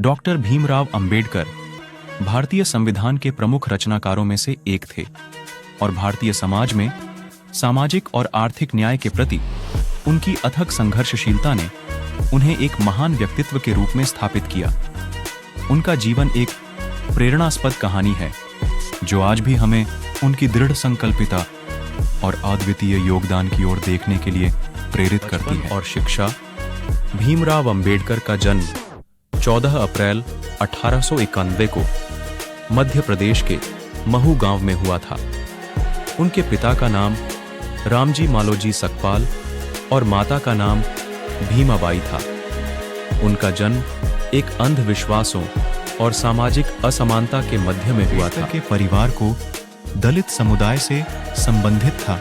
Doctor Bhimrao Ambedkar भारतीय संविधान के प्रमुख रचनाकारों में से एक थे और भारतीय समाज में सामाजिक और आर्थिक न्याय के प्रति उनकी अथक संघर्षशीलता ने उन्हें एक महान व्यक्तित्व के रूप में स्थापित किया। उनका जीवन एक प्रेरणास्पद कहानी है जो आज भी हमें उनकी दृढ़ संकल्पिता और अद्वितीय योगदान की ओर देखने के लिए प्रेरित करती है। और शिक्षा। भीमराव अंबेडकर का जन्म 14 अप्रैल 1891 को मध्य प्रदेश के महू गांव में हुआ था। उनके पिता का नाम रामजी मालोजी सकपाल और माता का नाम भीमाबाई था। उनका जन्म एक अंधविश्वासों और सामाजिक असमानता के मध्य में हुआ था। के परिवार को दलित समुदाय से संबंधित था,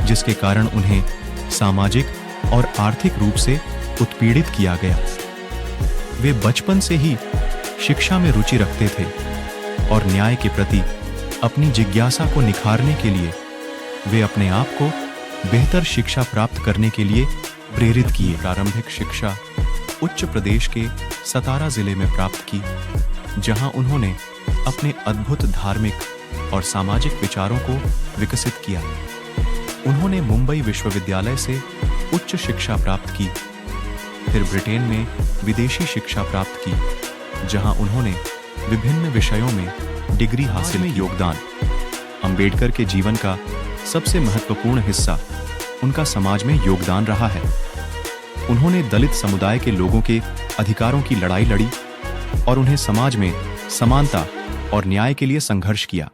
जिसके कारण उन्हें सामाजिक और आर्थिक रूप से उत्पीड़ित किया गया। वे बचपन से ही शिक्षा में रुचि रखते थे और न्याय के प्रति अपनी जिज्ञासा को निखारने के लिए वे अपने आप को बेहतर शिक्षा प्राप्त करने के लिए प्रेरित किए। प्रारंभिक शिक्षा उत्तर प्रदेश के सतारा जिले में प्राप्त की, जहां उन्होंने अपने अद्भुत धार्मिक और सामाजिक विचारों को विकसित किया। उन्होंने मुंबई विश्वविद्यालय से उच्च शिक्षा प्राप्त की, फिर ब्रिटेन में विदेशी शिक्षा प्राप्त की, जहां उन्होंने विभिन्न विषयों में डिग्री हासिल की। योगदान। अंबेडकर के जीवन का सबसे महत्वपूर्ण हिस्सा उनका समाज में योगदान रहा है। उन्होंने दलित समुदाय के लोगों के अधिकारों की लड़ाई लड़ी और उन्हें समाज में समानता और न्याय के लिए संघर्ष किया।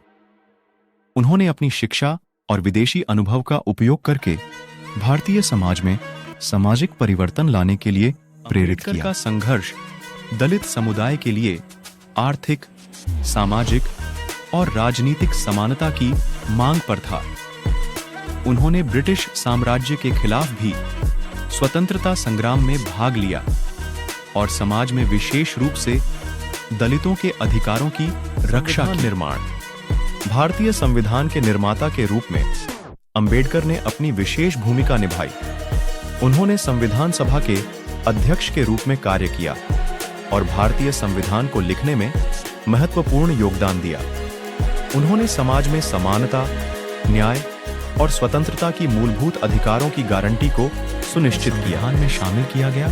उन्होंने अपनी शिक्षा और विदेशी अनुभव का उपयोग करके भारतीय समाज में सामाजिक परिवर्तन लाने के लिए प्रेरित किया। का संघर्ष दलित समुदाय के लिए आर्थिक, सामाजिक और राजनीतिक समानता की मांग पर था। उन्होंने ब्रिटिश साम्राज्य के खिलाफ भी स्वतंत्रता संग्राम में भाग लिया और समाज में विशेष रूप से दलितों के अधिकारों की रक्षा की। निर्माण। भारतीय संविधान के निर्माता के रूप में अंबेडकर ने अपनी विशेष भूमिका निभाई। उन्होंने संविधान सभा के अध्यक्ष के रूप में कार्य किया और भारतीय संविधान को लिखने में महत्वपूर्ण योगदान दिया। उन्होंने समाज में समानता, न्याय और स्वतंत्रता की मूलभूत अधिकारों की गारंटी को सुनिश्चित किया। संविधान में शामिल किया गया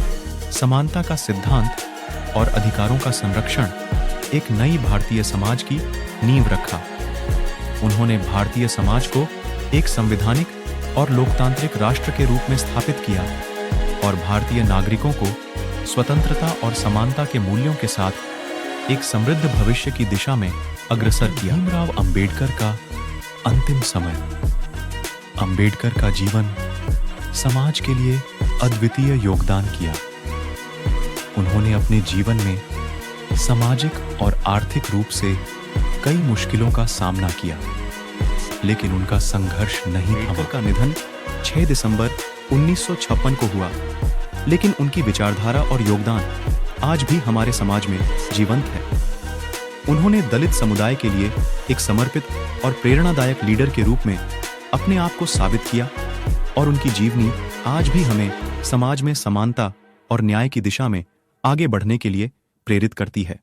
समानता का सिद्धांत और अधिकारों का संरक्षण एक नई भारतीय समाज की नींव रखा। उन्होंने भारतीय समाज को एक संवैधानिक और लोकतांत्रिक राष्ट्र के रूप में स्थापित किया और भारतीय नागरिकों को स्वतंत्रता और समानता के मूल्यों के साथ एक समृद्ध भविष्य की दिशा में अग्रसर किया। भीमराव अंबेडकर का अंतिम समय। अंबेडकर का जीवन समाज के लिए अद्वितीय योगदान किया। उन्होंने अपने जीवन में सामाजिक और आर्थिक रूप से कई मुश्किलों का सामना किया, लेकिन उनका संघर्ष नहीं थमा। का निधन 6 दिसंबर 1956 को हुआ, लेकिन उनकी विचारधारा और योगदान आज भी हमारे समाज में जीवंत है। उन्होंने दलित समुदाय के लिए एक समर्पित और प्रेरणादायक लीडर के रूप में अपने आप को साबित किया और उनकी जीवनी आज भी हमें समाज में समानता और न्याय की दिशा में आगे बढ़ने के लिए प्रेरित करती है।